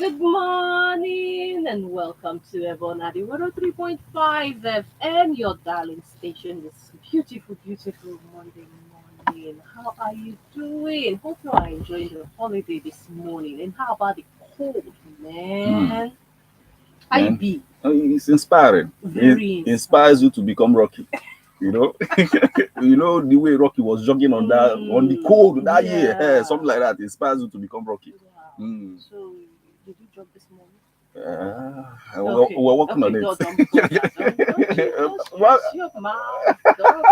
Good morning and welcome to Ebonadi 103.5 FM, your darling station. This beautiful, beautiful Monday morning. How are you doing? Hope you are enjoying the holiday this morning. And how about the cold, Mm, man? How you man, be? it's inspiring. It Very inspires inspiring. you to become Rocky. You know, you know the way Rocky was jogging on the cold that year, Yeah. something like that. Inspires you to become Rocky. Wow. Mm. So, did you jog this morning? We're working on Okay, it. don't go there. Don't Well, stress your mouth. Don't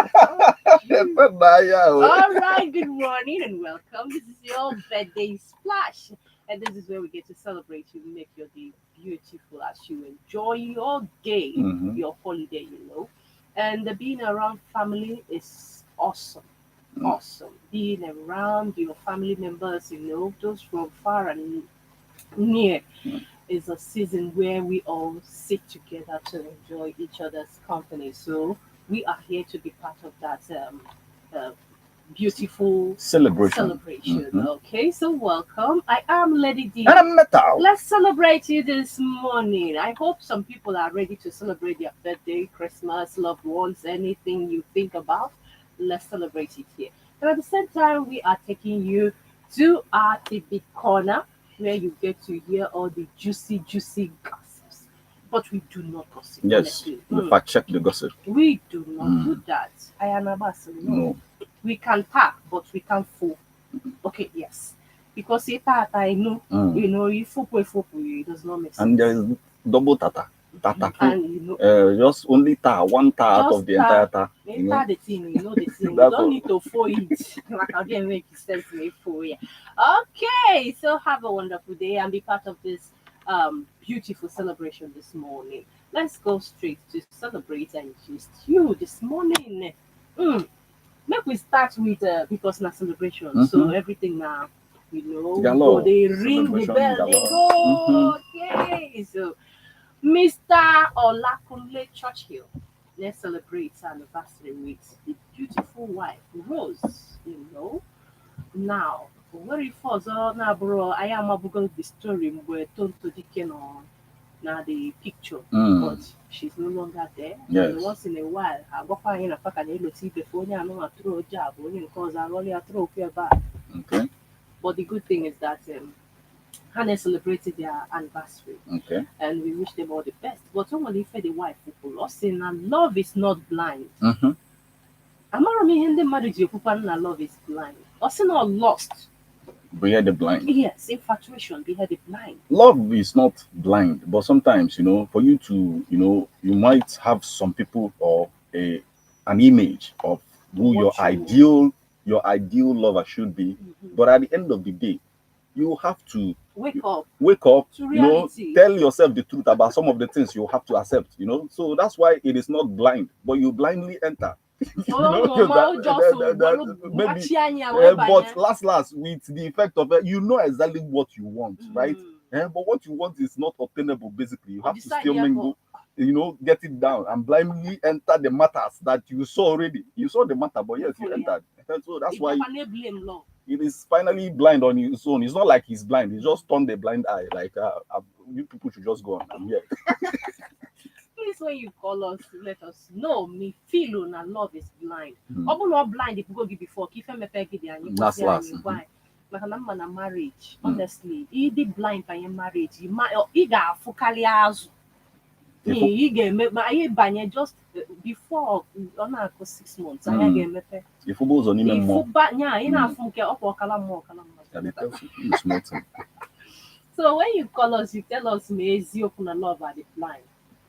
you? nah, yeah, All right, good morning and welcome. This is your birthday splash, and this is where we get to celebrate you, make your day beautiful as you enjoy your day, Mhm. your holiday. And being around family is awesome. Mm. Awesome. Being around your family members, those from far and near Mm. is a season where we all sit together to enjoy each other's company. So we are here to be part of that uh, beautiful Celebration. celebration. Mhm. Okay, so welcome. I am Lady And D. a metal. Let's celebrate you this morning. I hope some people are ready to celebrate their birthday, Christmas, loved ones, anything you think about. Let's celebrate it here. And at the same time, we are taking you to our TV corner where you get to hear all the juicy, juicy gossips. But we do not gossip, Yes, honestly. we fact check the gossip. We do not do Mm. that. I am no. No. We can talk, but we can't fool. Okay, yes. Because it that I know, Mm. you fool, it does not make And there sense. is double tata, tatafu. And Just only one tar out just of the entire tar. enter the thing, the thing. You That's don't all. need to fool it. Like again, make sense me fool, yeah. Okay, so have a wonderful day and be part of this beautiful celebration this morning. Let's go straight to celebrate and just you this morning. Mm. Make we start with because na celebration, so Mm-hmm. everything now, we go Galore. they ring the Celebration bell, they galore. Mm-hmm. go. Okay, so Mr. Olakunle Churchill, let's celebrate his anniversary with the beautiful wife Rose. Now, where it falls now, bro, I am about the story where Tonto Dike no na the picture, but Mm. she's no longer there. And Yes. once in a while, I go find in a pack and elo see before I know a throw job, only because I only a throw fear back. Okay. But the good thing is that Hannah celebrated their anniversary Okay. and we wish them all the best. But only for the wife people lost in and love is not blind. Mm-hmm. Amara me in the marriage you and love is blind. Also not lost. Bear the blind. Yes, infatuation, be the blind. Love is not blind, but sometimes for you to you might have some people or a an image of who your What you ideal lover should be, mhm. but at the end of the day, you have to Wake up wake up, to reality. tell yourself the truth about some of the things you have to accept. So that's why it is not blind, but you blindly enter. Oh, That, mama, just maybe, watch anya where but banya. last with the effect of it, you know exactly what you want, right? Mm. But what you want is not obtainable. Basically, you On have the to side, still yeah, go. mingle, get it down and blindly enter the matters that you saw already. You saw the matter, but yes, you Hopefully, yeah. entered. So that's If why you blame law. it is finally blind on his own. It's not like he's blind. He just turned a blind eye. Like you people should just go on. I'm here. Please, when you call us, let us know. Me feel na love is blind. Mhm. Obu not blind if you go give before. If you make give the any Last bossy last. and why? Like na man na marriage. Mm. Honestly, he be blind by your marriage. He got fukali azu. If He get me, but I banye just before on 6 months. I mm, get me. if was on him If more, banya, you know, mm, from ke up or kala yeah, they tell you small thing. So when you call us, you tell us na eziokwu na love are the blind.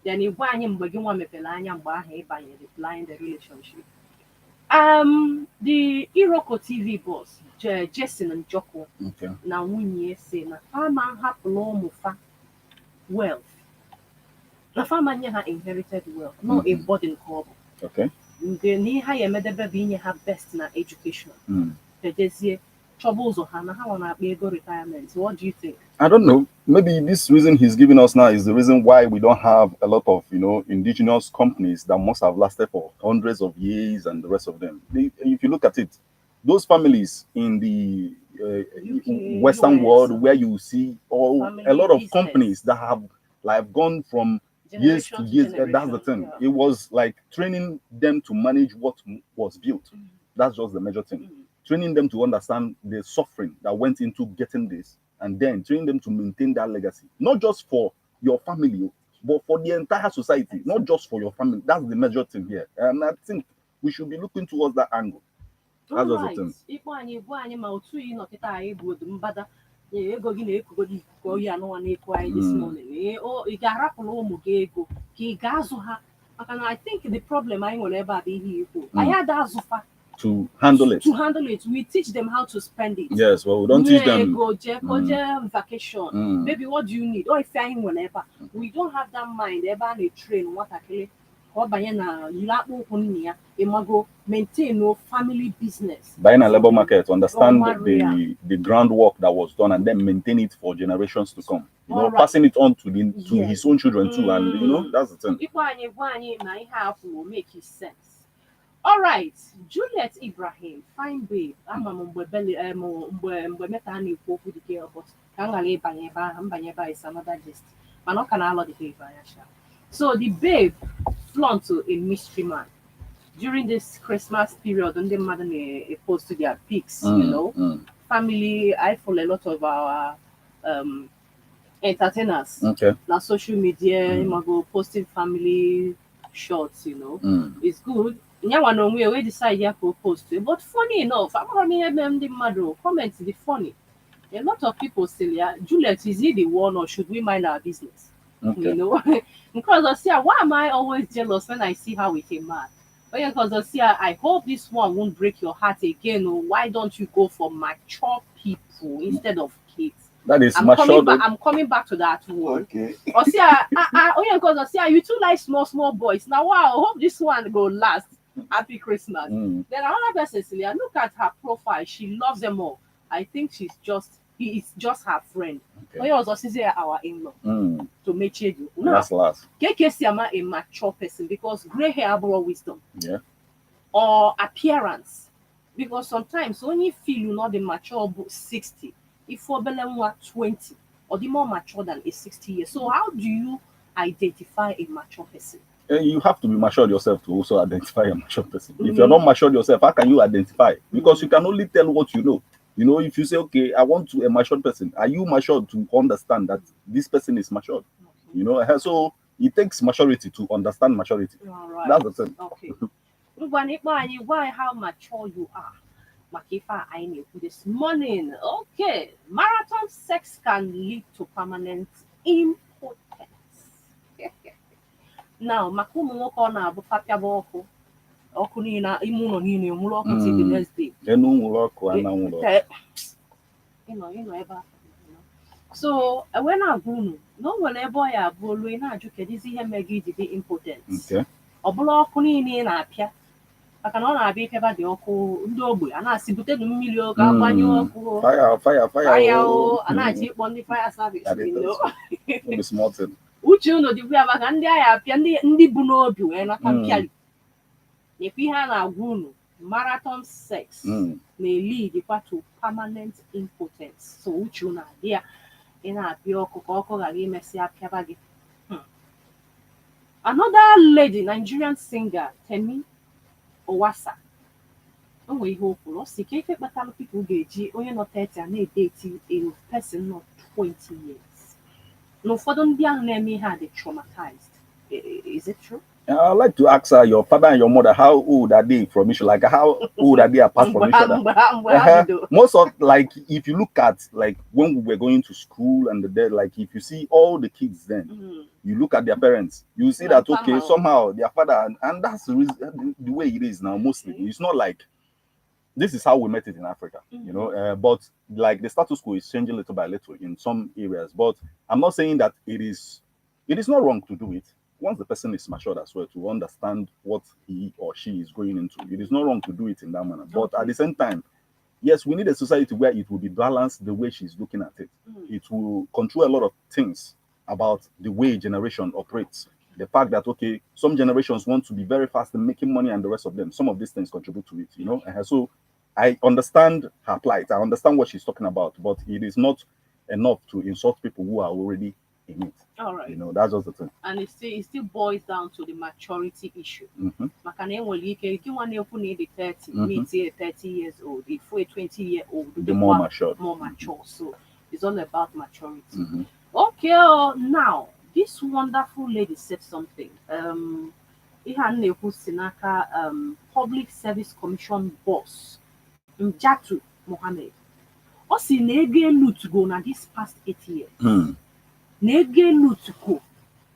Then you anyị mgbe gị nwa mepere anya mgbe ahụ ịbanye the blind relationship. The Iroko TV boss, Jason Njoko, Okay. na nwunye si na fama hapụrụ ụmụ fa wealth. Na fama nye ha inherited wealth, no a Mhm. burden ka ọ bụ. Okay. Nke na ihe ha ya emedebe bụ inye ha best na education. Mm. Ejezie chọba ụzọ ha na ha nọ na-akpa ego retirement. What do you think? I don't know. Maybe this reason he's giving us now is the reason why we don't have a lot of indigenous companies that must have lasted for hundreds of years and the rest of them. If you look at it, those families in the UK, Western US, world, where you see all a family lot of companies business, that have like gone from years to generation to years. That's the generation. thing. Yeah. It was like training them to manage what was built. Mm, That's just the major thing. mm. Training them to understand the suffering that went into getting this, and then training them to maintain that legacy, not just for your family, but for the entire society, not just for your family. That's the major thing here. And I think we should be looking towards that angle. All That's just the right. thing. Ịkpọ anyị gwa anyị ma otu ị nọkịta anyị bụ odu mbada ego gị na-ekugodi ikuku oyi anụnwa na-eku anyị this Mm, morning. Ị ga-arapụrụ ụmụ gị ego ka ị ga-azụ ha maka na I think the problem anyị nwere ebe a bụ ihe ikwu anyị mm. ada azụfa To handle it. to handle it. We teach them how to spend it. Yes, well, we don't teach Nye them. ego je ko Mm, je vacation. mm. Baby, what do you need? Or if anyị nwere ebe a we don't have that mind ebe a na-train nwatakịrị ka ọ banye na yiri akpụ ụkwụ nna ya ịmago maintain no family business. Buying a labor market, understand Maria. the groundwork that was done, and then maintain it for generations to come. You know, All right. passing it on to Yes. his own children too, and you know that's the thing. Ịkpọ anyị gwa anyị na ihe ahụ will make his sense. All right, Juliet Ibrahim, fine babe. Ama m mgbe beli mgbe meta a na-ekwu okwu dịka ya but ka m ghara ịbanye ebe ahụ mbanye ebe ahụ is another gist. Mana ọ ka na-alọ dịka ebe anya sha. So the babe flaunt to a mystery man. During this Christmas period, ndị mmadụ na-post their pics, you know. Family, I follow a lot of our entertainers Okay. na social media, go posting family shots, you know. It's good. Nyawa no we decide ya to post it. But funny enough, I'm gonna hear them the madu comment the funny. A lot of people still yeah, Juliet, is he the one or should we mind our business? Okay. You know? Because I see why am I always jealous when I see her with a man? But yeah, because I see I hope this one won't break your heart again. Or why don't you go for mature people instead of kids? That is I'm coming back to that one. Okay. Osia, oh yeah, because Osia, you two like small boys. Now, wow, I hope this one go last. Happy Christmas. Then another person, Celia, look at her profile. She loves them all. I think he is just her friend. Okay. Oh, yeah, also say our in-law to make you. No, That's last. KK Siama a mature person because gray hair brought wisdom. Yeah. Or appearance. Because sometimes when you feel you're not the mature 60, if you're 20 or the more mature than a 60 years. So how do you identify a mature person? You have to be matured yourself to also identify a mature person. If you're not matured yourself, how can you identify? Because you can only tell what you know. You know, if you say, okay, I want to a matured person, are you matured to understand that this person is matured? You know, so it takes maturity to understand maturity. All right. That's the thing. Okay. Why how mature you are? Makifa I knew this morning. Okay. Marathon sex can lead to permanent impotence. Now, makumu nwoke ọ na-abụ fapịaba ọkụ niile ime ụlọ niile nwụrụ ọkụ till the next day. Ịnọ ebe ahụ. So when na-agwa unu na o nwere ebe ọ ya abụ olu ị na-ajụ kedụzi ihe mere gị iji dị impotent. Ọ bụla ọkụ niile ị na-apịa maka na ọ na-abịa ịpịaba dị ọkụ ndị ogbe a na-asị butenụ mmiri oge agbanye ọkụ fire a na-achọ ịkpọ ndị fire service. Uche unu dịkwa ya maka ndị agha apịa ndị bụ n'obi wee nata mpịali nyekwa ihe a na-agwa unu marathon sex na-lead to permanent impotence. So uche unu adị ya ị na-apịa ọkụ ka ọkụ ghara imesị apịaba gị. Another lady, Nigerian singer Temi Owasa, o nwere ihe o kwuru ọ sị ka ife kpatara people ga-eji onye nọ 30 a na-edeti a person nọ 20 years. No, for them, they are traumatized. Is it true? I'd like to ask her, your father and your mother, how old are they from each other? Like, how old are they apart from each other? Most of, like, if you look at, like, when we were going to school and like, if you see all the kids then, you look at their parents, you see that, okay, somehow their father, and that's the reason, the way it is now, mostly. It's not like, this is how we met it in Africa, you know, but like the status quo is changing little by little in some areas. But I'm not saying that it is not wrong to do it once the person is matured as well, to understand what he or she is going into. It is not wrong to do it in that manner. But at the same time, yes, we need a society where it will be balanced the way she's looking at it. It will control a lot of things about the way generation operates. The fact that, okay, some generations want to be very fast in making money and the rest of them, some of these things contribute to it, you know. So I understand her plight. I understand what she's talking about, but it is not enough to insult people who are already in it. All right. You know, that's just the thing. And it still boils down to the maturity issue. Mm-hmm. Maka na enwere ike gị nwa na-ekwu na ịdị 30 Mm-hmm. meet a 30 years old if a 20-year-old The more mature. more mature. So it's all about maturity. Mm-hmm. Okay, now this wonderful lady said something. Ihe a na-ekwu si n'aka Public Service Commission boss Njatu Mohammed. Ọ si na ego elutugo na this past 8 years. Na ego elutugo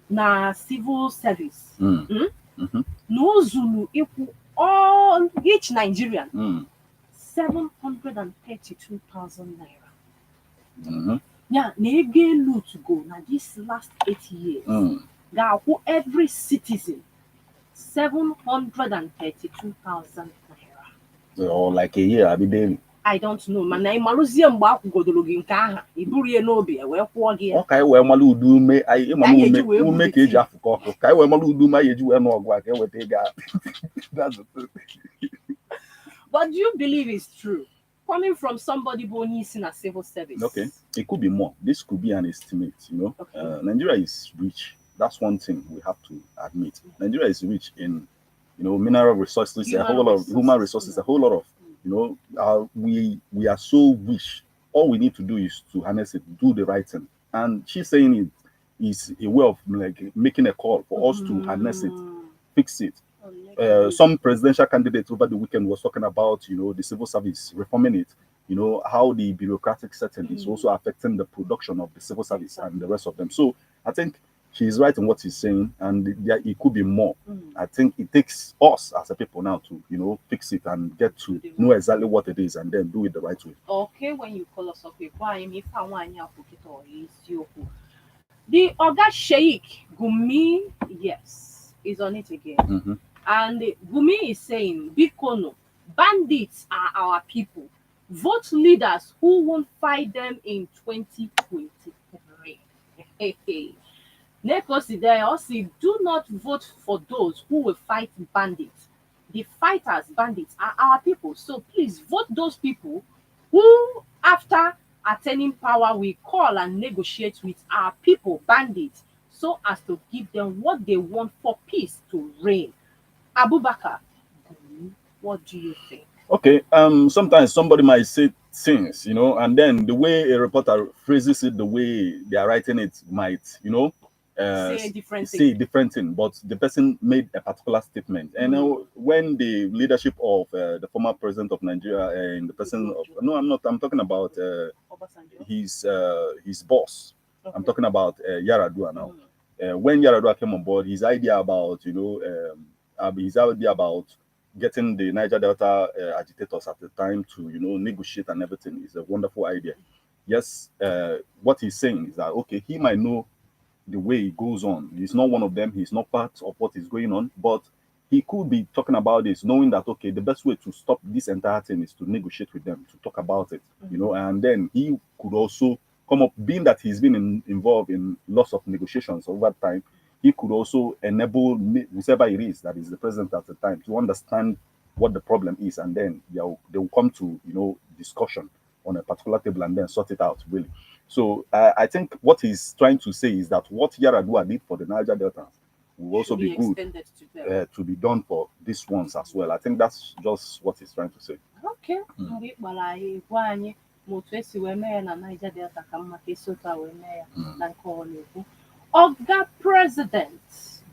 na civil service. Mm-hmm. Na o zuru ịkwụ all each Nigerian 732,000 naira. Mm-hmm. Yeah, na ego elutugo na this last 8 years. Ga-akwụ every citizen 732,000 naira. Or like a year, I'll be daily. I don't know, mana ị marụzie mgbe akwụgodoro gị nke aha i buru ya n'obi wee kwụọ gị ya. Ọ ka anyị wee malụ udu ume ume ka eji afụkọ ọkụ ka anyị wee malụ udu ume anyị eji wee nụ ọgụ a ka eweta ego ahụ. That's the thing. But do you believe it's true? Coming from somebody born in a civil service. Okay, it could be more. This could be an estimate, you know. Okay. Nigeria is rich. That's one thing we have to admit. Nigeria is rich in, you know, mineral resources, a whole lot of human resources, a whole lot of, you know, we are so rich. All we need to do is to harness it, do the right thing. And she's saying it is a way of like making a call for us to harness it, fix it. Some presidential candidates over the weekend was talking about, you know, the civil service, reforming it, you know, how the bureaucratic setting is also affecting the production of the civil service and the rest of them. So I think she's right in what she's saying, and it could be more. I think it takes us as a people now to, you know, fix it and get to know exactly what it is and then do it the right way. Okay, when you call us up, the Oga Sheikh Gumi, yes, is on it again. And Gumi is saying, Bikono, bandits are our people. Vote leaders who won't fight them in 2023. Nekosi there also do not vote for those who will fight bandits. The fighters, bandits, are our people. So please vote those people who, after attaining power, we call and negotiate with our people, bandits, so as to give them what they want for peace to reign. Abubakar, what do you think? Okay, sometimes somebody might say things, you know, and then the way a reporter phrases it, the way they are writing it might, you know, say a different thing, but the person made a particular statement. And when the leadership of the former president of Nigeria and the person of I'm talking about his boss. Okay. I'm talking about Yaradua now. When Yaradua came on board, his idea about, you know, his idea about getting the Niger Delta agitators at the time to, you know, negotiate and everything is a wonderful idea. Yes, what he's saying is that, okay, he might know the way it goes on. He's not one of them. He's not part of what is going on, but he could be talking about this, knowing that, okay, the best way to stop this entire thing is to negotiate with them, to talk about it, you know, and then he could also come up, being that he's been involved in lots of negotiations over time, he could also enable whoever it is that is the president at the time to understand what the problem is, and then they will come to, you know, discussion on a particular table and then sort it out, really. So I think what he's trying to say is that what Yaradua did for the Niger Delta will also be good to be done for these ones as well. I think that's just what he's trying to say. Okay. Oga President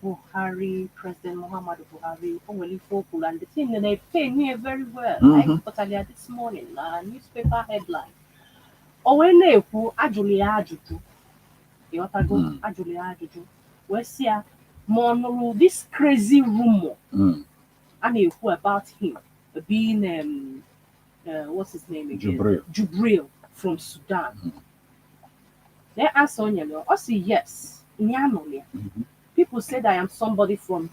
Buhari, President Muhammadu Buhari, and the thing that they pay me very well. I put earlier this morning, newspaper headline. Oweneku ajulia ajuju. Yotago ajulia ajuju. Wesia monolu this crazy rumor. And you about him being what's his name again? Jubril from Sudan. They answer on I say yes. People said I am somebody from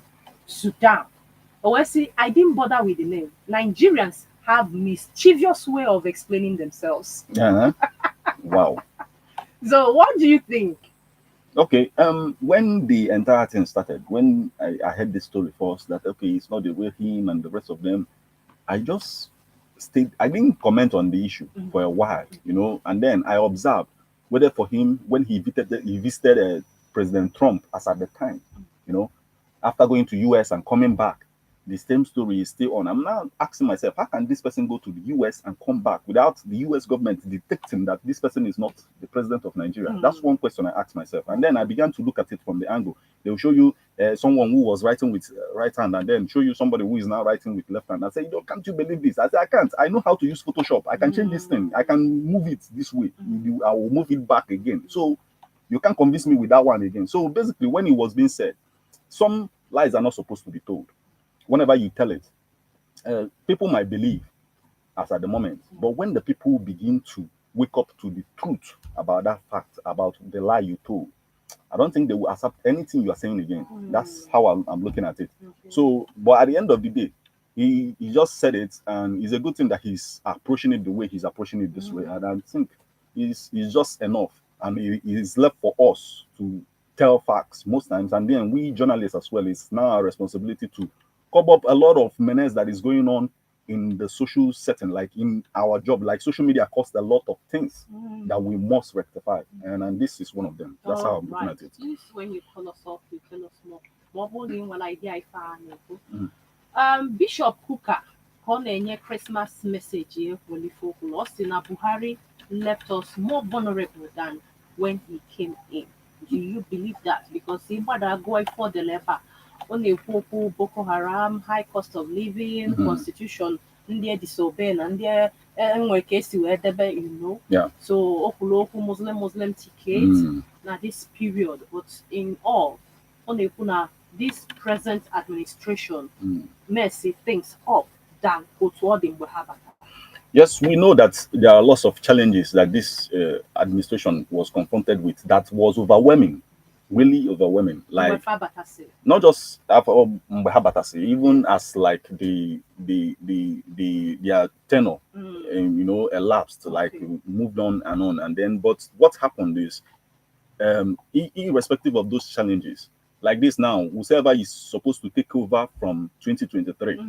Sudan. But I see I didn't bother with the name. Nigerians have mischievous way of explaining themselves. Wow. So what do you think? Okay, when the entire thing started, when I heard this story first, that okay, it's not the way him and the rest of them, I just stayed. I didn't comment on the issue for a while, and then I observed whether for him when he visited President Trump as at the time, you know, after going to US and coming back, the same story is still on. I'm now asking myself, how can this person go to the US and come back without the US government detecting that this person is not the president of Nigeria? That's one question I asked myself. And then I began to look at it from the angle. They will show you someone who was writing with right hand and then show you somebody who is now writing with left hand. I say, can't you believe this? I say, I can't. I know how to use Photoshop. I can change this thing. I can move it this way. I will move it back again. So you can't convince me with that one again. So basically, when it was being said, some lies are not supposed to be told. Whenever you tell it, people might believe as at the moment, but when the people begin to wake up to the truth about that fact, about the lie you told, I don't think they will accept anything you are saying again. That's how I'm looking at it. So, but at the end of the day, he just said it, and it's a good thing that he's approaching it the way he's approaching it this way. And I think it's just enough, and it is left for us to tell facts most times, and then we journalists as well, it's now our responsibility to cover up a lot of menace that is going on in the social setting, like in our job. Like social media costs a lot of things that we must rectify, and this is one of them. That's how I'm looking at it. This when you call us off, you tell us more. One idea I found. Bishop Hooker on a Christmas message here for the folk lost in Buhari left us more vulnerable than when he came in. Do you believe that? Because he are going for the leper on the Boko Haram, high cost of living, constitution, they disobey and they case where Yeah. So local Muslim tickets now this period, but in all on the this present administration mercy things up than what they will have. Yes, we know that there are lots of challenges that this administration was confronted with that was overwhelming, really overwhelming. Like not just even as like their tenure, elapsed, like moved on, and then. But what happened is, irrespective of those challenges, like this now, whoever is supposed to take over from 2023.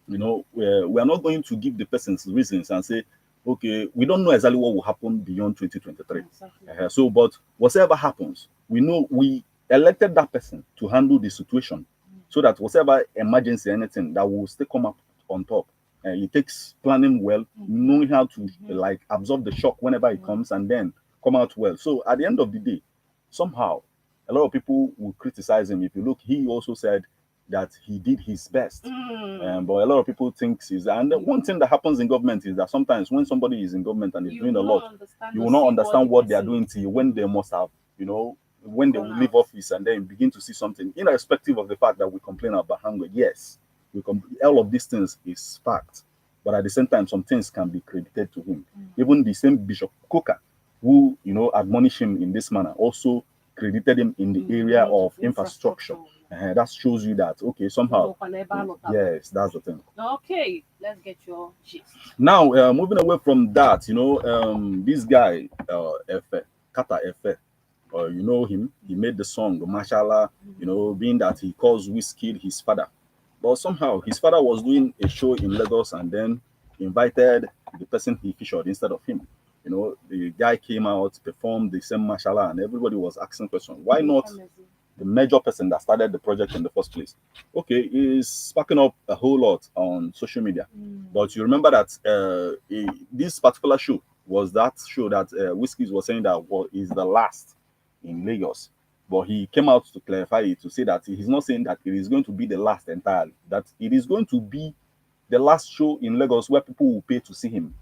We are not going to give the person's reasons and say, okay, we don't know exactly what will happen beyond 2023. Exactly. But whatever happens, we know we elected that person to handle the situation so that whatever emergency, anything that will still come up on top. It takes planning well, knowing how to like absorb the shock whenever it comes and then come out well. So at the end of the day, somehow, a lot of people will criticize him. If you look, he also said that he did his best. But a lot of people think and the one thing that happens in government is that sometimes when somebody is in government and is doing a lot, you will not understand what they are doing to you when they must have, when they will leave office and then begin to see something, irrespective of the fact that we complain about hunger. Yes, all of these things is fact, but at the same time, some things can be credited to him. Even the same Bishop Coker, who admonished him in this manner, also credited him in the area of infrastructure. That shows you that somehow yes, that's the thing. Okay, let's get your gist. Now moving away from that, this guy Efe, Kata Efe, you know him, he made the song Mashallah, being that he calls Wizkid his father, but somehow his father was doing a show in Lagos and then invited the person he featured instead of him. The guy came out, performed the same Mashallah, and everybody was asking questions. Why not the major person that started the project in the first place? Okay, he's sparking up a whole lot on social media. But you remember that this particular show was that show that Wizkid was saying that is the last in Lagos. But he came out to clarify it, to say that he's not saying that it is going to be the last entirely, that it is going to be the last show in Lagos where people will pay to see him.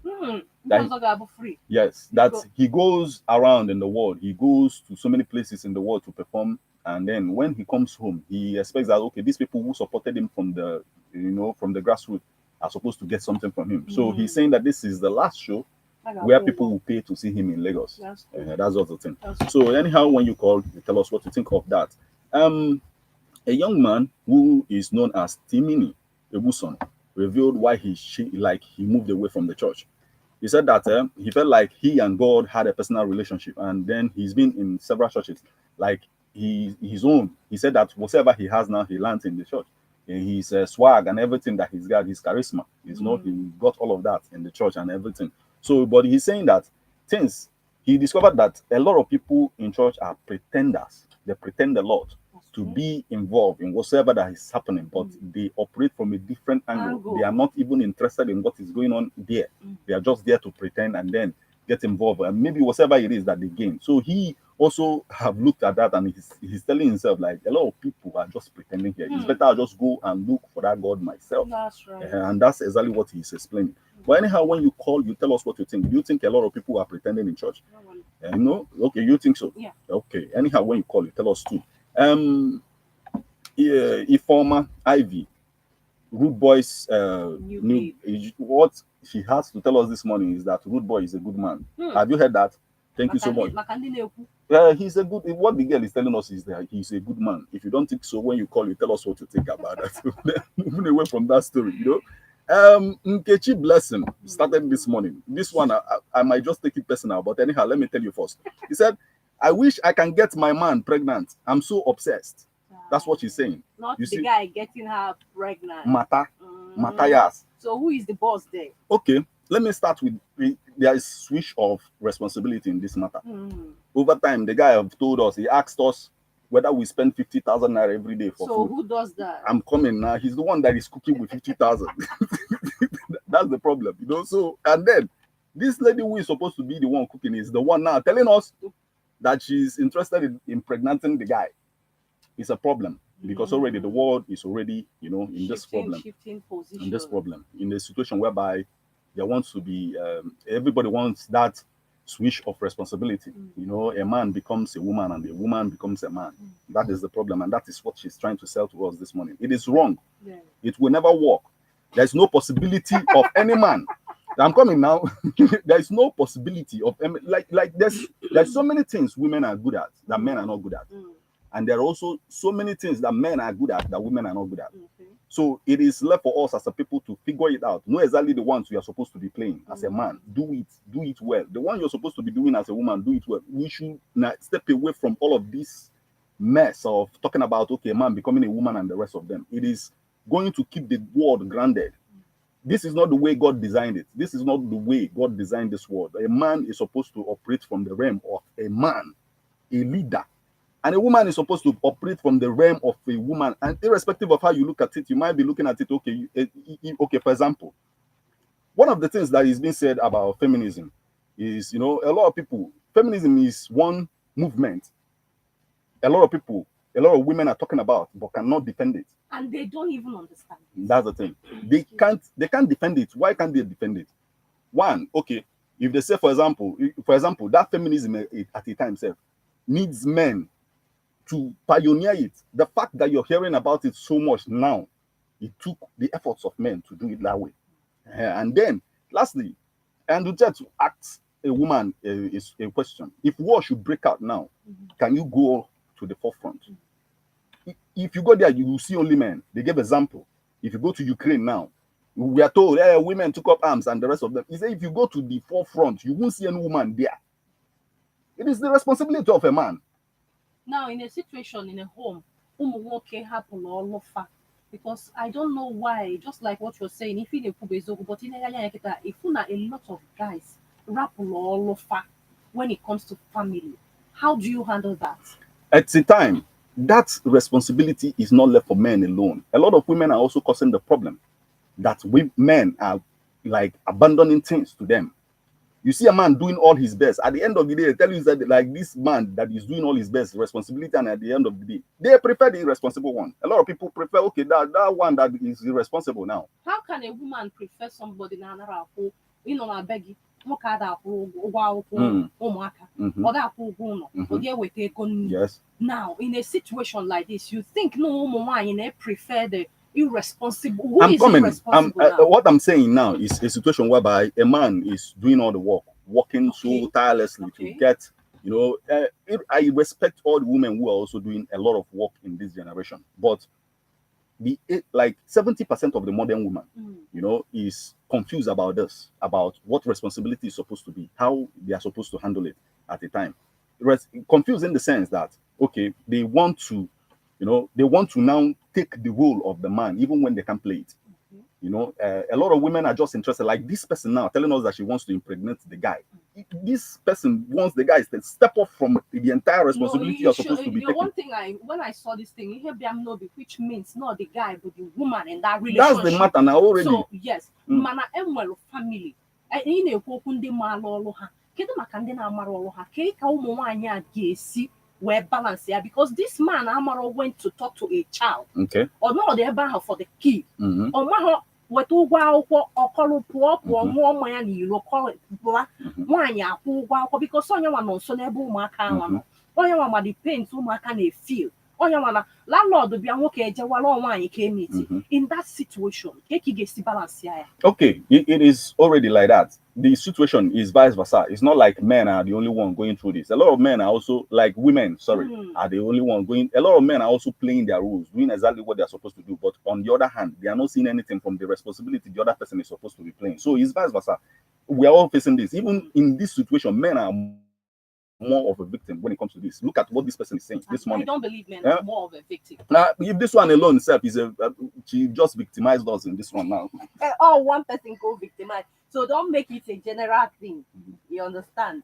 Yes, that he goes around in the world. He goes to so many places in the world to perform, and then when he comes home, he expects that these people who supported him from the from the grassroots are supposed to get something from him. So he's saying that this is the last show where people will pay to see him in Lagos. That's what the thing. So anyhow, when you call, you tell us what you think of that. A young man who is known as Timini Egbuson revealed why he moved away from the church. He said that he felt like he and God had a personal relationship, and then he's been in several churches, like his own. He said that whatever he has now, he learns in the church. his swag and everything that he's got, his charisma. He's not, he got all of that in the church and everything. So, but he's saying that things, he discovered that a lot of people in church are pretenders. They pretend a lot to be involved in whatsoever that is happening, but they operate from a different angle. They are not even interested in what is going on there. They are just there to pretend and then get involved, and maybe whatever it is that they gain. So he also have looked at that, and he's telling himself like a lot of people are just pretending here. It's better I just go and look for that God myself. That's right. And that's exactly what he's explaining. But anyhow, when you call, you tell us what you think. Do you think a lot of people are pretending in church? No? Okay, you think so? Yeah. Okay. Anyhow, when you call, you tell us too. Yeah, Ifoma Ivy, Rude Boy's what she has to tell us this morning is that Rude Boy is a good man. Have you heard that? Thank you so much. He's a good. What the girl is telling us is that he's a good man. If you don't think so, when you call, you tell us what you think about that. Moving away from that story, Nkechi Blessing started this morning. This one, I might just take it personal, but anyhow, let me tell you first. He said, "I wish I can get my man pregnant. I'm so obsessed." That's what she's saying. Not the guy getting her pregnant. Matthias. So who is the boss there? Okay, let me start with there is switch of responsibility in this matter. Over time, the guy have told us, he asked us whether we spend 50,000 naira every day for food. So who does that? I'm coming now. He's the one that is cooking with 50,000. That's the problem, So, and then this lady who is supposed to be the one cooking is the one now telling us that she's interested in impregnating the guy. It's a problem because already the world is already, in this problem, in this problem, in a situation whereby there wants to be, everybody wants that switch of responsibility. A man becomes a woman and a woman becomes a man. That is the problem, and that is what she's trying to sell to us this morning. It is wrong. Yeah. It will never work. There's no possibility of any man. I'm coming now. There's no possibility of like there's so many things women are good at that men are not good at. And there are also so many things that men are good at that women are not good at. So it is left for us as a people to figure it out. Know exactly the ones we are supposed to be playing as a man. Do it well. The one you're supposed to be doing as a woman, do it well. We should step away from all of this mess of talking about, okay, a man becoming a woman and the rest of them. It is going to keep the world grounded. This is not the way God designed it. This is not the way God designed this world. A man is supposed to operate from the realm of a man, a leader. And a woman is supposed to operate from the realm of a woman. And irrespective of how you look at it, you might be looking at it, okay, for example, one of the things that is being said about feminism is, a lot of people, feminism is one movement. A lot of women are talking about, but cannot defend it. And they don't even understand it. That's the thing. They can't defend it. Why can't they defend it? One, okay, if they say, for example, that feminism at a time itself needs men to pioneer it. The fact that you're hearing about it so much now, it took the efforts of men to do it that way. And then, lastly, and to just ask a woman is a question. If war should break out now, can you go to the forefront? If you go there, you will see only men. They gave example. If you go to Ukraine now, we are told women took up arms and the rest of them. He said if you go to the forefront, you won't see any woman there. It is the responsibility of a man. Now, in a situation, in a home, because I don't know why, just like what you're saying, if you but in a lot of guys when it comes to family, how do you handle that? At the time, that responsibility is not left for men alone. A lot of women are also causing the problem that men are like abandoning things to them. You see a man doing all his best. At the end of the day, they tell you that like this man that is doing all his best responsibility, and at the end of the day, they prefer the irresponsible one. A lot of people prefer, okay, that one that is irresponsible now. How can a woman prefer somebody now begging? Yes. Now, in a situation like this, you think no woman prefer the irresponsible. Who I'm is coming. Irresponsible what I'm saying now is a situation whereby a man is doing all the work, working so tirelessly to get, I respect all the women who are also doing a lot of work in this generation, but like 70% of the modern woman, is confused about this, about what responsibility is supposed to be, how they are supposed to handle it at a time. Confused in the sense that, okay, they want to You know, they want to now take the role of the man, even when they can play it. You know, a lot of women are just interested, like this person now telling us that she wants to impregnate the guy. This person wants the guy to step up from the entire responsibility you're supposed to be taking. One thing when I saw this thing, which means not the guy but the woman in that relationship. That's the matter now already. So yes, mana enwelo family. Ị na-ekwu okwu ndị maara ọrụ ha. Kedu maka ndị na-amara ọrụ ha? Ka ụmụ nwaanyị a ga-esi wee balance ya, because this man amara went to talk to a child. Okay. Or not the ebe for the kid. Or ma weta ụgwọ akwụkwọ ọkọrọ pụọ mụọ ụmụ ya n'iro kọrọ pụọ nwaanyị akwụ ụgwọ akwụkwọ because onye nwa nọ nso n'ebe ụmụaka ahụ nọ, onye nwa ma the paint ụmụaka na-efeel, onye nwa na landlord bịa nwoke ejewara nwaanyị ka emeti. In that situation ka ị ga-esi balance ya. Okay, it is already like that. The situation is vice versa. It's not like men are the only one going through this. A lot of men are also, like women, are the only one going. A lot of men are also playing their roles, doing exactly what they're supposed to do. But on the other hand, they are not seeing anything from the responsibility the other person is supposed to be playing. So it's vice versa. We are all facing this. Even in this situation, men are more of a victim when it comes to this. Look at what this person is saying this morning. I don't believe men are more of a victim. Now, if this one alone itself is she just victimized us in this one now. One person go victimize. So don't make it a general thing. You understand?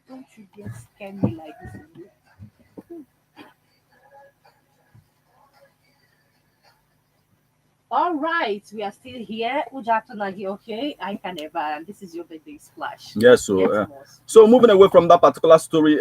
Don't you just scare me like this. All right, we are still here. Ujatunagi, okay? I can never. And this is your birthday splash. Yes, so moving away from that particular story,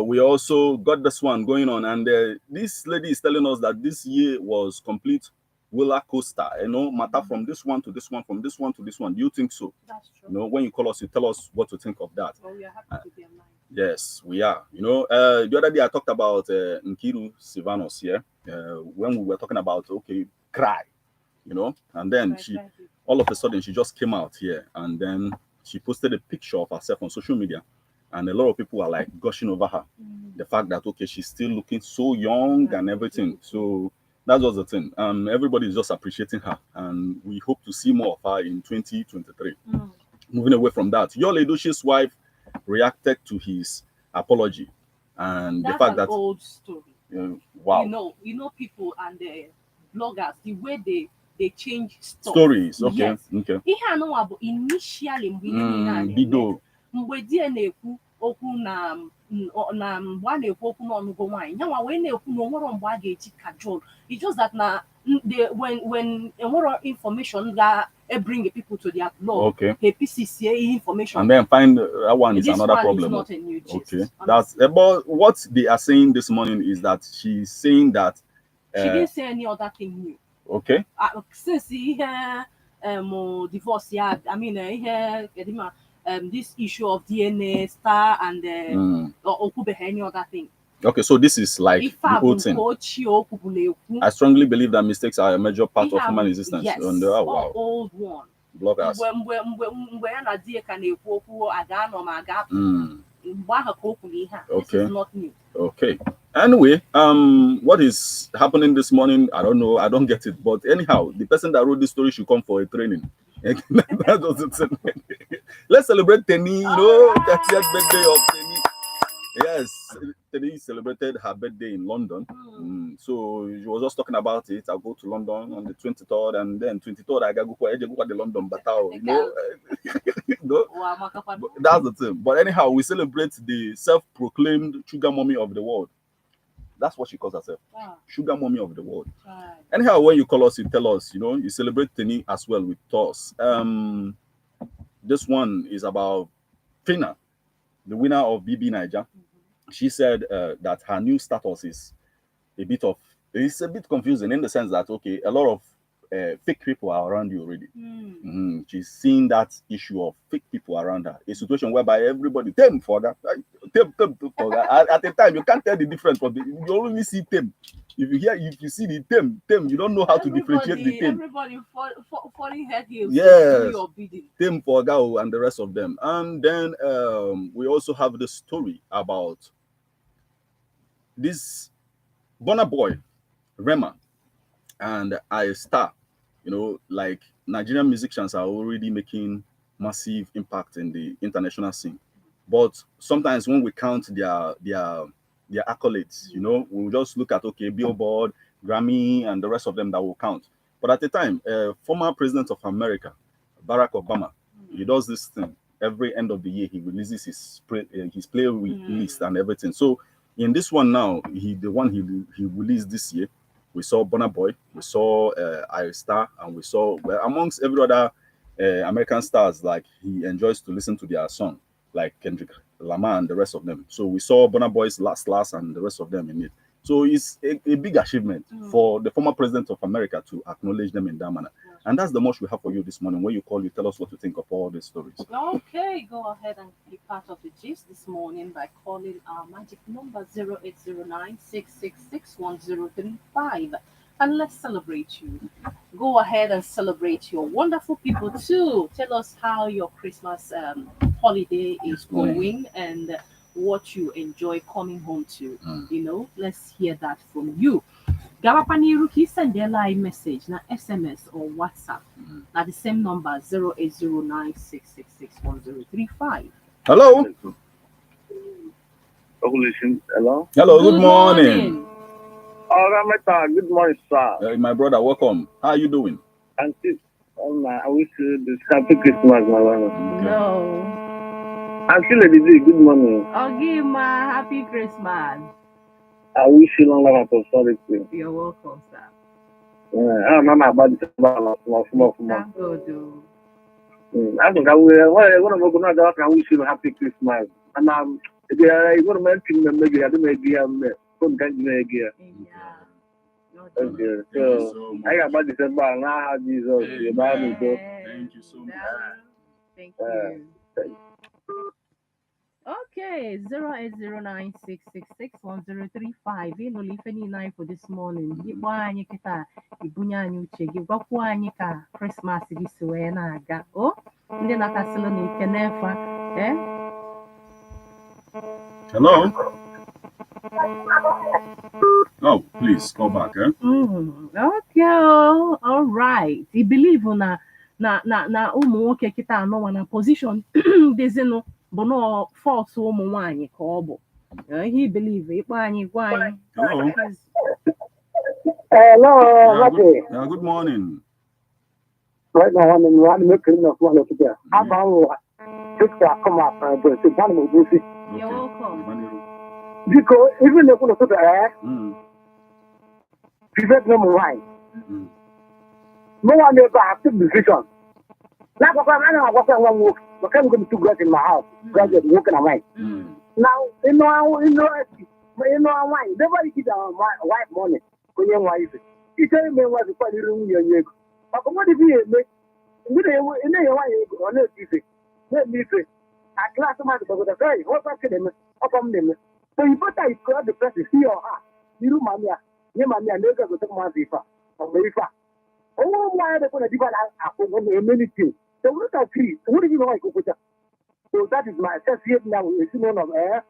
we also got this one going on, and this lady is telling us that this year was complete roller coaster. You know, matter from this one to this one, from this one to this one. Do you think so? That's true. You know, when you call us, you tell us what to think of that. Oh, we are happy to be alive. Yes, we are. You know, the other day I talked about Nkiru Sivanos here, when we were talking about cry. You know, and then all of a sudden she just came out here, and then she posted a picture of herself on social media, and a lot of people are like gushing over her. The fact that she's still looking so young and everything. So that was the thing. Everybody is just appreciating her, and we hope to see more of her in 2023. Moving away from that, Yul Edochie's wife reacted to his apology, and that's the fact an that old story. Wow. You know people and the bloggers, the way they change stories. Okay. Yes. Okay. Ihe anụnwa bụ initially mgbe ihe bido mgbe di na-ekwu okwu na mgbe a na-ekwu okwu n'ọnụgụ nwaanyị nyanwa wee na-ekwu na onwero mgbe a ga-eji kajol. It's just that na when enwero information ga bring people to their blog, PCCA information, and then find that one is another problem. Is not a new gist, okay, that's about what they are saying this morning is that she's saying that she didn't say any other thing new. Okay. Since he divorce, I mean, this issue of DNA star and any other thing. Okay, so this is like the whole thing. I strongly believe that mistakes are a major part of human existence. Yes, wow. Old one. Bloggers. This is not new. Okay. Anyway, what is happening this morning? I don't know. I don't get it. But anyhow, the person that wrote this story should come for a training. That doesn't. Let's celebrate Teni. You know, 30th birthday of Teni. Yes, Teni celebrated her birthday in London. So she was just talking about it. I'll go to London on the 23rd, and then 23rd I go to the London Batao. You know, that's the thing. But anyhow, we celebrate the self-proclaimed sugar mommy of the world. That's what she calls herself. Sugar mommy of the world. Anyhow, when you call us, you tell us, you know, you celebrate Teni as well with us. This one is about Fina, the winner of BB Niger. She said that her new status is it's a bit confusing in the sense that, okay, a lot of fake people are around you already. She's seeing that issue of fake people around her. A situation whereby everybody, them for that. At the time, you can't tell the difference, but you only see them. If you see the Tem, you don't know how to differentiate the Tem. Everybody falling head heels. Yes, your bidding. Tem for Gao and the rest of them. And then we also have the story about this Burna Boy, Rema, and I Star. Like Nigerian musicians are already making massive impact in the international scene. But sometimes when we count their accolades, we'll just look at Billboard, Grammy, and the rest of them that will count. But at the time, former president of America, Barack Obama, he does this thing every end of the year. He releases his play list and everything. So in this one now, he released this year. We saw Burna Boy, we saw Star, and we saw, well, amongst every other American stars, like he enjoys to listen to their song, like Kendrick Lamar and the rest of them. So we saw Burna Boy's Last and the rest of them in it. So it's a big achievement for the former president of America to acknowledge them in that manner. And that's the much we have for you this morning. When you call, you tell us what you think of all these stories. Okay, go ahead and be part of the gist this morning by calling our magic number 0809 and let's celebrate you. Go ahead and celebrate your wonderful people too. Tell us how your Christmas holiday is going and what you enjoy coming home to. Let's hear that from you. Gawapaniru ki send a live message na SMS or WhatsApp. Na the same number 0809 Hello. Hello. Hello. Good morning. Good morning, sir. My brother, welcome. How are you doing? I wish you this happy Christmas, my brother. No. I'm still a busy. Good morning. Okay, ma. Happy Christmas. I wish you long life and prosperity. You're welcome, sir. I don't know about this. Thank God. I think I wish you a happy Christmas. And I'm going to mention maybe I don't know Okay, so I got about December now. Jesus, thank you so much. Thank you. Okay, 08096661035. Ife niile for this morning. Igbo anyị kịta ibunye anyị uche gị gwakwu anyị ka Christmas gị si wee na-aga. O ndị natasịlụ na ike n'efa. Hello. Oh, please call back, Okay, all right. I believe na ụmụ nwoke kịta anọwa na position dịzinụ bụ na fọs ụmụ nwaanyị ka ọ bụ. He believe ịkpọ anyị gwa anyị. Hello. Good morning. Right now, I'm making enough one of them. How about come up and You're welcome. Because even if you put the air, prevent them right. No one ever has to decision. Like I was one walk, but I'm going to get in my house, graduate walking away. Now, you know, why? Nobody gives a white money when you're wife. You tell me what the funny room you're but what if you make in a way on earth, let me say, a class of my brother, very, what's them upon them. So you put that the person, see or her, you mamma, and they're going to take my FIFA or Marifa. Oh, why are they going to divide many things? So what are three? What do you know? So that is my sense here now. It's none of air.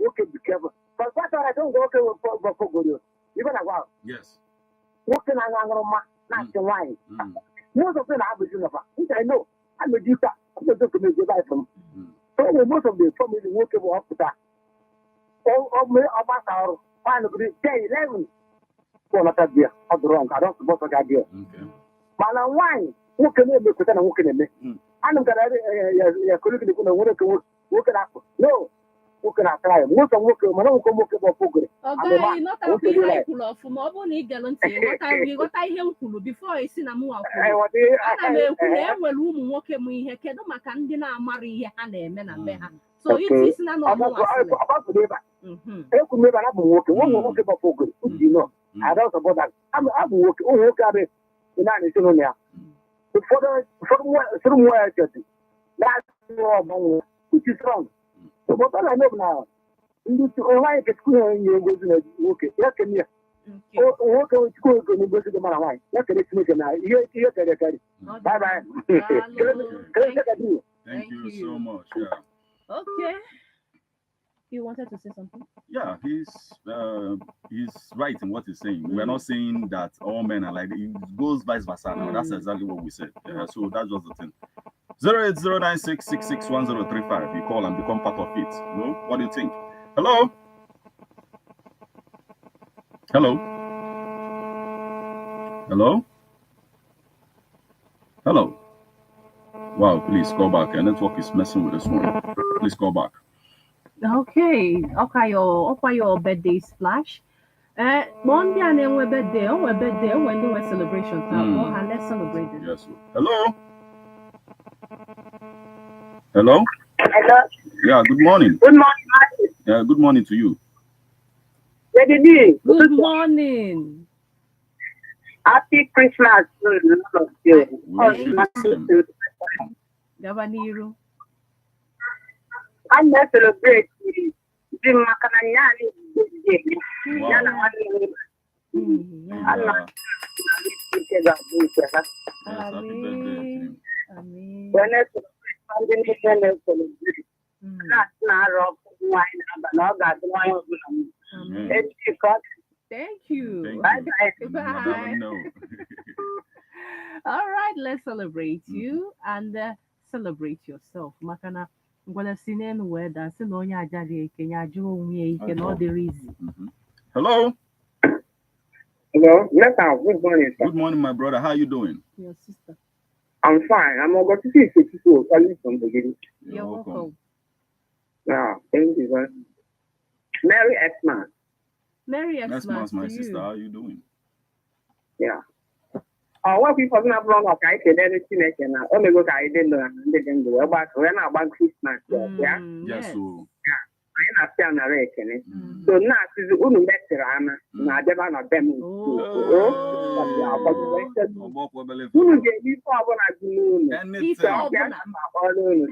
Okay, be careful. But that's why I don't go for good. Even a while. Yes. What can I not the wine? Most of them have a uniform, which I know. I'm a deeper. I'm not going to make it from. So most of the family working up to that. Or about our final day 11. For not that beer, or the wrong. I don't suppose I got here. But now, wine, who can make it and walking in me? I'm going to curriculum work it up. No, who can I try? Most of work, my own come work about poker. Okay, not a big cool of Mobony Galanty. What I hear before I see a move. I will room walking me, Kedoma Candina, Marie, and men and Beha. So it is none of about the neighbor. I could never have walking, one walk about poker. You know, I don't support that. I'm walking, walk at it in Anitonia. From where I get it. That's which is wrong. So what I know now, you need to like a school and you're going to work it. Yes, can you? nwoke chukwu ego na-egosi gị mara nwaanyị ya kere Chineke na ihe kere kere. Bye bye. Thank you so much. Yeah. Okay. You wanted to say something? Yeah, he's right in what he's saying. We're not saying that all men are like it goes vice versa. Now that's exactly what we said. So that's just the thing. 08096661035. You call and become part of it. No? What do you think? Hello? Hello? Hello? Hello? Wow, please call back. Your network is messing with this one. Please call back. Okay. Okay, your birthday splash. Monday and then we're birthday, when we celebrations. Let's celebrate it. Yes. Hello? Hello? Hello. Yeah, good morning. Good morning, Martin. Yeah, good morning to you. Good morning. Happy Christmas to all of you. Gabaniru. I'm not celebrating the Macanani. Happy birthday. When I celebrate, not rock wine, but not that wine. Thank you. Bye. All right, let's celebrate you and celebrate yourself. Makana ngwana sinen weda si no nya ajari eke nya ajuru onwe ike no there easy. Hello? Hello? Yes, good morning, sir. Good morning, my brother. How are you doing? Your sister. I'm fine. I'm about to see 52 calling from the beginning. You're welcome. Yeah, thank you, sir. Merry Xmas. Merry Xmas, my sister. How are you doing? Yeah. What people not wrong, okay, anything I can. Only look, I didn't know, and they didn't go about when I about Christmas. Yeah. Yes. So. Yeah. I am not saying so now, is the only better. I'm not about them.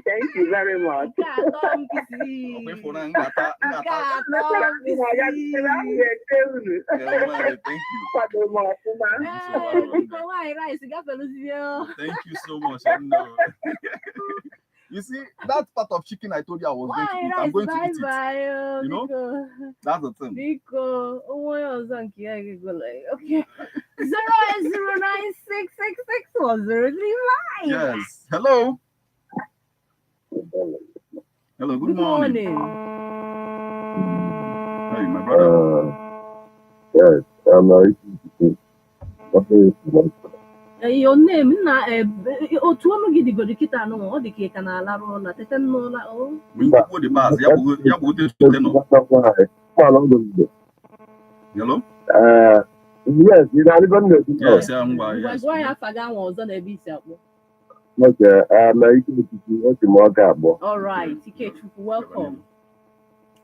Thank you very much. Thank you so much. You see, that part of chicken I told you I was going to eat. I'm going to eat it. You know? That's the thing. Okay. 08096661035. Yes. Hello. Hello, good morning. Hey, my brother. Yes, your name na otu ọnụ gị dịgoro kịta anụ ọ dị ka ị ka na-alarụ ụla tete n'ụla Mgbe the bus, ya bụ otu nọ. Hello? Yes, you know, yes, gwa ya afa gị anwa ọzọ n'ebe isi akpọ. Okay, all right, Ikechukwu, welcome.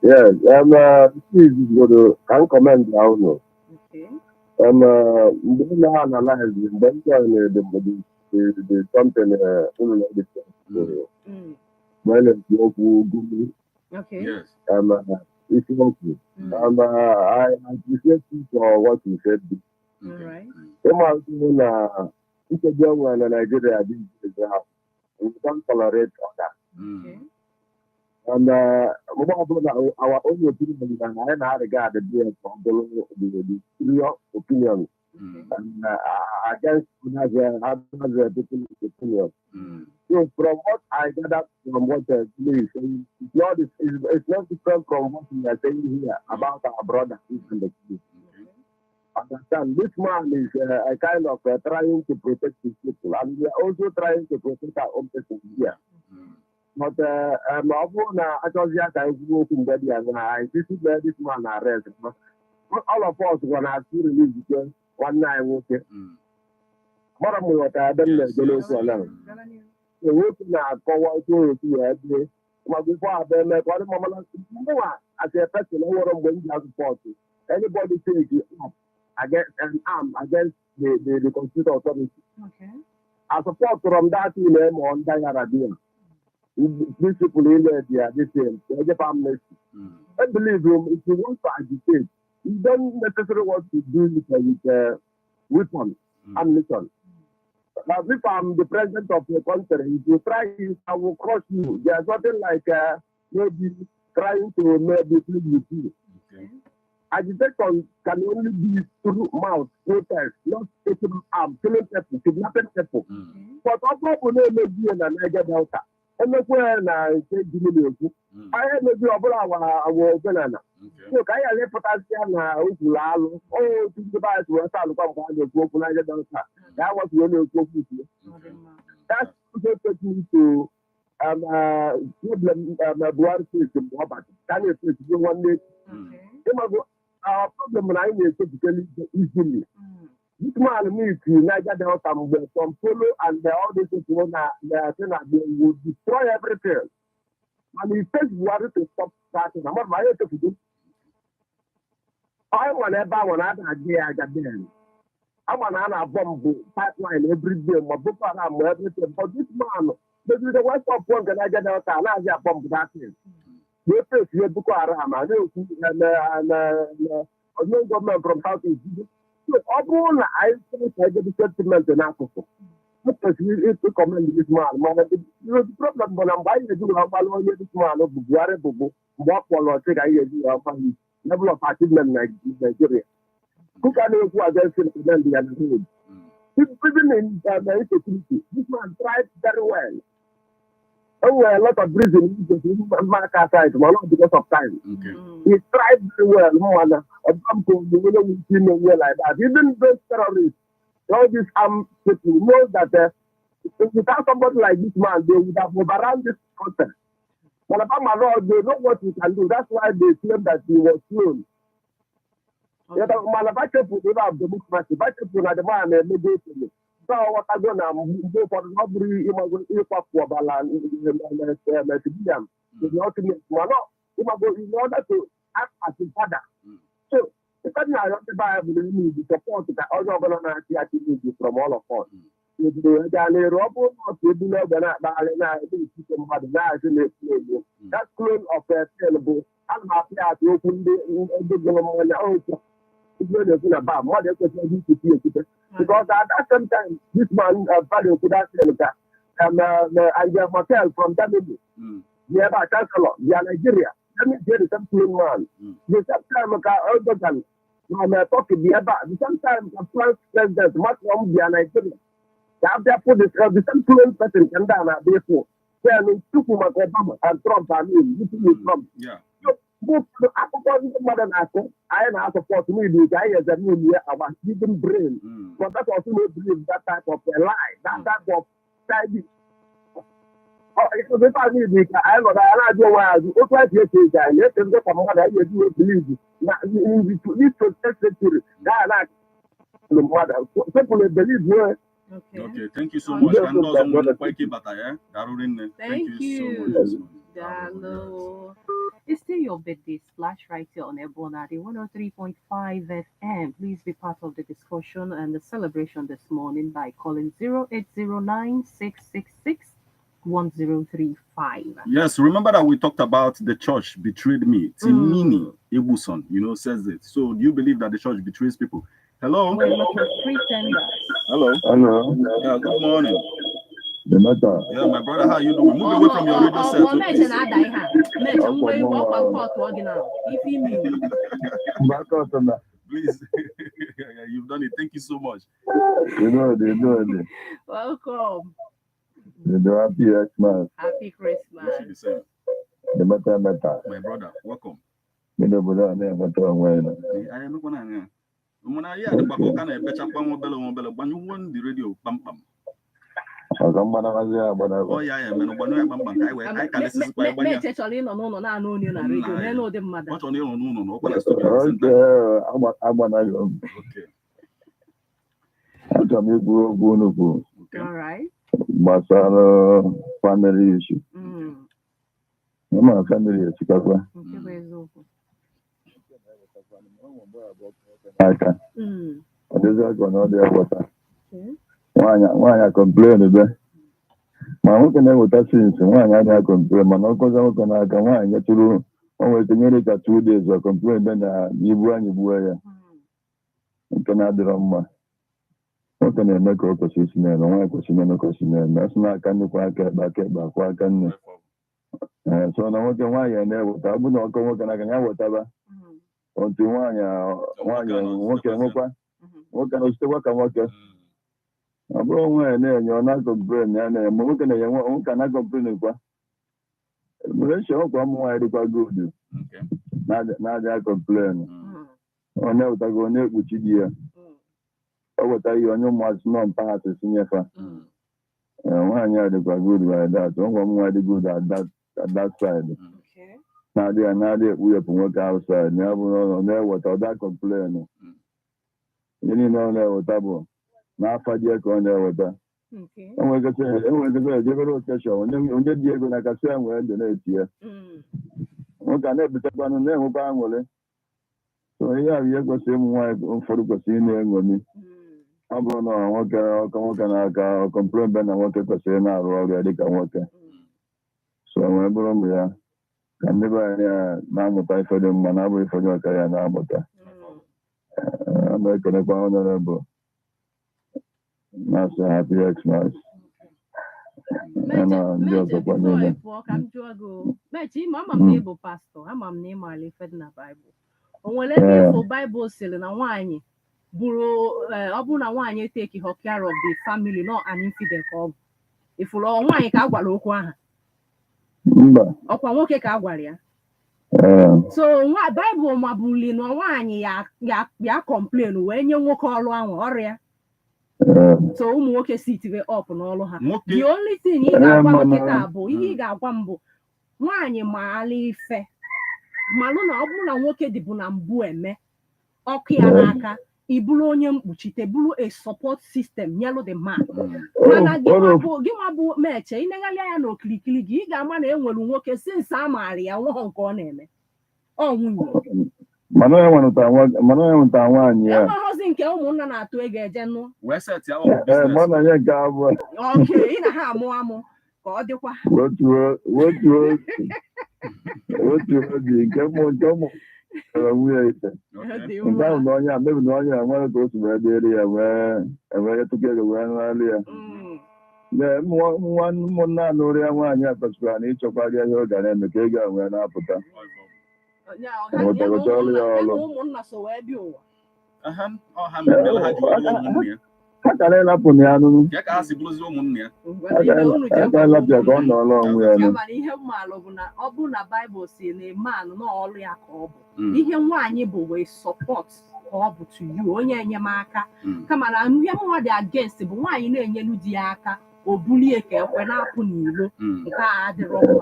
Yes, please go to can comment down. Okay. Then I analyze the something okay. Yes. It's okay. I appreciate you for what you said. All right. It's a young one and Nigeria we don't tolerate that. Okay. And our own opinion, and I regard the opinion. And against other people's opinion. So from what I gathered from what please, it's not different from what we are saying here about our brother and the kids. Understand? This man is a kind of trying to protect his people, and we are also trying to protect our own people here. But actually, I this man arrest. All of us gonna have to release because one night okay. What am I going to do? The working now forward to every. But before I then like what am I as a person who want to support anybody take it up against an arm against the constitutional authority. Okay. I support from that name on Arabia. These people in there, they are the same. They have amnesty. I believe if you want to agitate, You don't necessarily want to do it with weapons, ammunition. If I'm the president of the country, if you try it, I will crush you. There's nothing like maybe trying to maybe plead with you. Okay. Agitation can only be through mouth, protest, not taking arm, killing people, kidnapping people. But all people know maybe in a Niger Delta. And that's where I say, I have maybe our banana. So, I have a potassium, oh, to the bad to a son of Niger Delta. That was the only question. That's what me to problem Buhari face in Robert. Can you face one day? Our problem now is typically easily. This man needs to Niger Delta from Polo and all these people they will destroy everything. And he takes Buhari to stop starting. I'm not my to do. I want to buy one other idea again. I want to bomb pipeline every day, my book everything. But this man, maybe the West of one can I get out and I get bomb that thing. They face your book around and no government from Southeast. So, all I think I get the sentiment in alcohol. Because you commend this man. The problem when I'm buying the do how long this man of Buhari Bubu, what politic I hear level of achievement in Nigeria. Who can you go against him to then be an hood? Even in insecurity, this man tried very well. Oh, a lot of reasons mark aside, not because of time. He tried very well, more than some people like that. Even those terrorists, all these armed people know that without somebody like this man, they would have overrun this concept. But about my Lord, they know what he can do. That's why they claim that he was slain. Yeah, manufacturer people have democracy. Manufacturer are the man mediation. So what I go now, go for robbery, equal for balance, civilian. The ultimate one. In order to act as a father. So, because I don't buy the support that all of them are from all of us. If they are robot, they do not that clone of a terrible. I'm happy to open the about what they could do to see because at that same time, this man value could have Angel Martel from Timini, nearby Chancellor, via Nigeria. Let me get some clean man. The same time, Erdogan, I'm talking about the same time, the France president, Macron, via Nigeria. They have put the same clean person can down at therefore. Then took Obama and Trump, Trump. Yeah. I have support me the guy as a new year our hidden brain. But that also not believe that type of a lie, that type of side. If I need it, I know that I don't want to open the guy. Let them go from what I do believe. This protected that the mother. People believe me. Okay, thank you so much. Thank you so much. Hello. It's still your birthday splash right here on Ebona, the 103.5 FM. Please be part of the discussion and the celebration this morning by calling 0809 Yes, remember that we talked about the church betrayed me. Timini Egbuson, says it. So do you believe that the church betrays people? Hello? Pretenders. Hello? Hello? Yeah, good morning. The matter. Yeah, my brother, how you doing? Move away from your radio set. Please. You've done it. Thank you so much. You know it. Welcome. Happy Christmas. Happy Christmas. The matter. My brother, welcome. I am not going to the radio. Oh yeah, man. I can listen to all right. Family issue. Family issue. Nwaanyị complain ebe ma nwoke na-eweta sins nwaanyị adịghị complain mana ọkọzi nwoke n'aka nwaanyị nyetụrụ Always the America 2 days or complain then you can add the wrong. What can I make a position and one question? That's not kind of back what can. So now what can I never would not go work and I can have whatever. Until what can I still work and work? I brought and then you're not complaining and looking at you cannot complain. Malaysia, I'm wide about good. Now they complain. Oh, no, I go near with you. I will tell you, I know much non passes in your fa. One year they got good like that. One wide good at that side. Now they we have to work outside. Never know what that complain. You know what about. Now for the con there with that. And we're going to give a session. On the Diego like I said, we're the here. One can never take one on them about. So yeah, we have the same wife for the casino with me. I'm going to complain when I want to say now already can work. So I'm going to can never now for them and I will for your career now. I'm not going to honorable. That's a happy Xmas. Bible pastor, I'm name my fed na Bible. Onwere ebe ifo Bible sịrị na nwaanyị bụrụ ọ bụ na nwaanyị take care of the family, not an infidel ka ọ bụ. Ifụrụ nwaanyị ka a gwara okwu aha. Ọkwa nwoke ka a gwara ya. So Bible mabuli na nwaanyị ya complain wee nye nwoke ọrụ ahụ ọrịa. So ụmụ nwoke sitire up n'ọrụ ha. The only thing ị ga-agwa m kịta bụ ihe ị ga-agwa m bụ nwaanyị maala ife malụ na ọ bụrụ na nwoke dịbụ na mbụ eme ọkụ ya n'aka ịbụrụ onye mkpuchite bụrụ a support system nyelụ the man. Mana gị nwa bụ meche ịnegharị ya n'okirikiri gị ị ga-ama na enwere nwoke since a maara ya nweghọ nke ọ na-eme ọ nwunye mana ya nweta nwaanyị ya enweghọzi nke ụmụnna na-atụ ego eje nụ mana ya nke abụọ ị na ha amụ ka ọ dịkwa otu oge nke ụmụ nwunye ite nke ahụ na onye a mebi na onye a nwere ka otu wee dịrị ya wee tụkọ ego wee nrarị ya ụmụnna anụrụ ya nwaanyị a kpachara na ịchọkwara ya ihe ọ ga na-eme ka ego a wee na-apụta ụmụnna so wee bịa ụwa ha kara ịlapụ na ya nụnụ ka ọ nọrọ onwe ya ihe mmalụ bụ na ọ bụ na Bible si na man n'ọrụ ya ka ọ bụ ihe nwaanyị bụ wee support ka ọ bụ to you onye enyemaka kama na ihe mmadụ against bụ nwaanyị na-enyelu di ya aka o bulie ka ekwe na-apụ n'ilo nke a adịrọ mma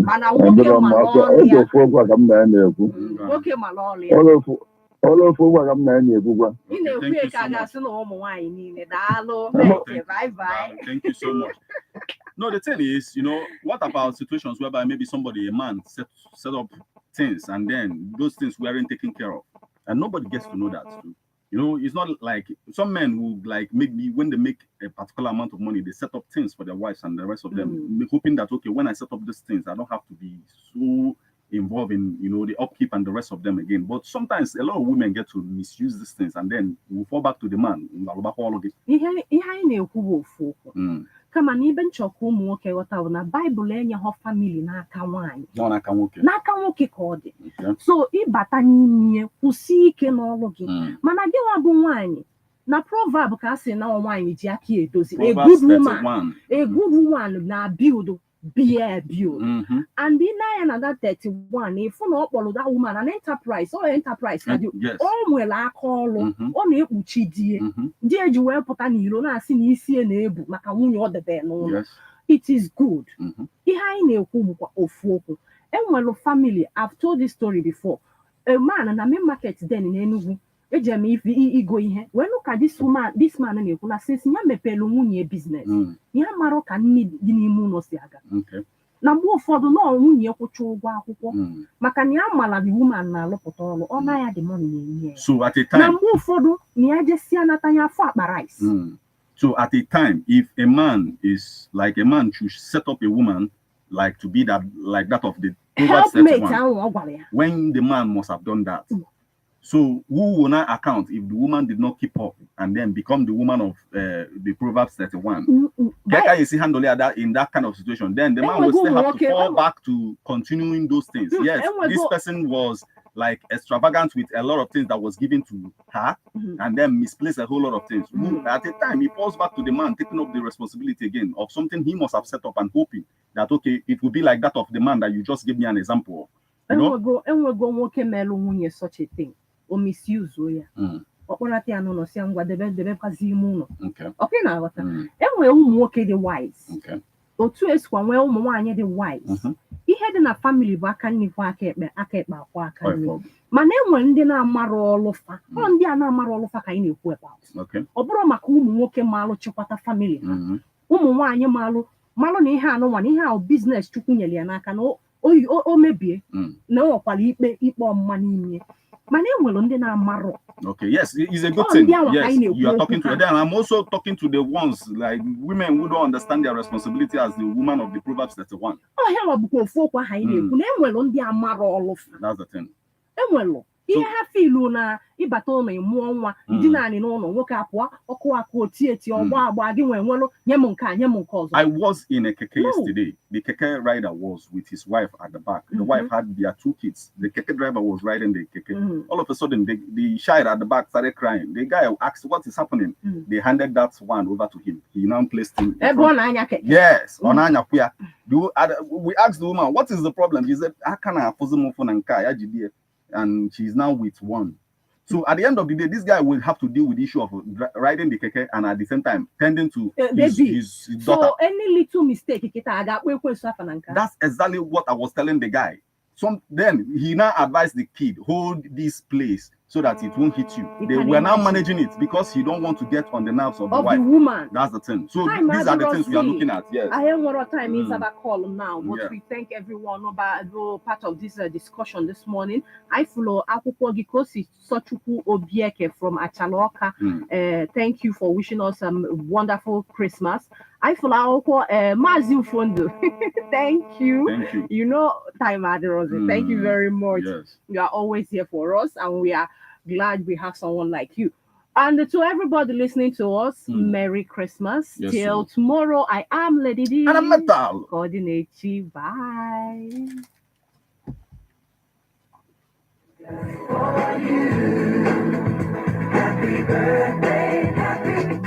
mana nwoke mara ọrụ ya All of what I'm not able to Thank you so much. No, the thing is, what about situations whereby maybe somebody, a man, set up things and then those things weren't taken care of, and nobody gets to know that too. It's not like some men who maybe when they make a particular amount of money, they set up things for their wives and the rest of them, hoping that okay, when I set up these things, I don't have to be so involved in the upkeep and the rest of them again. But sometimes a lot of women get to misuse these things and then we fall back to the man. Kama na ibe nchọkwa ụmụ nwoke ghọta na Baịbụl enyeghọ famili n'aka nwaanyị n'aka nwoke ka ọ dị so ịbata n'ime kwụsị ike n'ọrụ gị mana gị nwa bụ nwaanyị na proverb ka a sị na nwaanyị ji aka edozi a good woman na build and in na that 31 if na ọkpọrọ that woman an enterprise or enterprise ka dị o nwere aka ọrụ ọ na-ekpuchi di eji wee pụta n'iro na-asị na isi na-ebu maka nwunye ọ debe n'ụlọ it is good ihe anyị na-ekwu bụkwa ofu okwu enwere family. I've told this story before. A man na main market then in Enugu ejem igo ihe wee look at this man na-ekwu na since ya mepelu nwunye business ya mara ka nne dị n'ime ụlọ si aga na mgbe ụfọdụ na nwunye kwụcha ụgwọ akwụkwọ maka na ya mara the woman na-alụpụta ọrụ ọ na ya dị money na-enye so at a time na mgbe ụfọdụ na ya jesi anata ya afọ akpa rice so at a time if a man should set up a woman like to be that like that of the Proverbs 31, when the man must have done that. So who will not account if the woman did not keep up and then become the woman of the Proverbs 31? You see handle that in that kind of situation, then the man will still have to fall back to continuing those things. Yes, this person was like extravagant with a lot of things that was given to her, and then misplaced a whole lot of things. At the time, he falls back to the man taking up the responsibility again of something he must have set up and hoping that, okay, it will be like that of the man that you just gave me an example of. You know? And we're going such a thing. Or misuse ya okporata ya no si ngwa debe kwazi ime uno okay na ghọta enwe ụmụ nwoke dị wise otu esikwa nwee ụmụ nwaanyị dị wise ihe dị na family bụ aka nni kwa aka ekpe akwa aka nni mana enwe ndị na-amara ọlụfa ọ ndị a na-amara ọlụfa ka anyị na-ekwu ebe ọ bụrụ maka ụmụ nwoke malụ chikwata family ha ụmụ nwaanyị malụ na ihe anụnwa na ihe ahụ biznes Chukwu nyere ya n'aka na o mebie na ọ nwekwara ikpe ọmụma n'ime. Okay, yes, it's a good thing. Yes, you are talking to them. I'm also talking to the ones like women who don't understand their responsibility as the woman of the Proverbs 31. That's the thing. Ihe ha filu na ịbata ụlọ ịmụọ nwa ịdị naanị n'ụlọ nwoke apụọ ọkụ oti ọgba gị nwelụ nye m nke a nye m nke ọzọ. I was in a keke yesterday. The keke rider was with his wife at the back. The wife had their 2 kids. The keke driver was riding the keke. All of a sudden, the child at the back started crying. The guy asked, what is happening? They handed that one over to him. He now placed him. Yes, we asked the woman, what is the problem? She said, I can't and she's now with one. So at the end of the day, this guy will have to deal with the issue of riding the keke and at the same time tending to his daughter. So any little mistake, that's exactly what I was telling the guy. Then he now advised the kid, hold this place so that it won't hit you. They were now managing it because you don't want to get on the nerves of the wife. The woman. That's the thing. So these are the things we are looking at. Yes. I have one time is about call now, but we thank everyone about part of this discussion this morning. I follow Akwụkwọ Gikosi Sochukwu Obieke from Achaloka. Thank you for wishing us a wonderful Christmas. I follow Mazi Fondo. Thank you. Thank you. You know, Time Aderozi. Thank you very much. Yes. You are always here for us, and we are glad we have someone like you. And to everybody listening to us, Merry Christmas. Yes, till tomorrow, I am Lady D. And I'm Metal. Coordinate. Bye. Happy birthday, happy.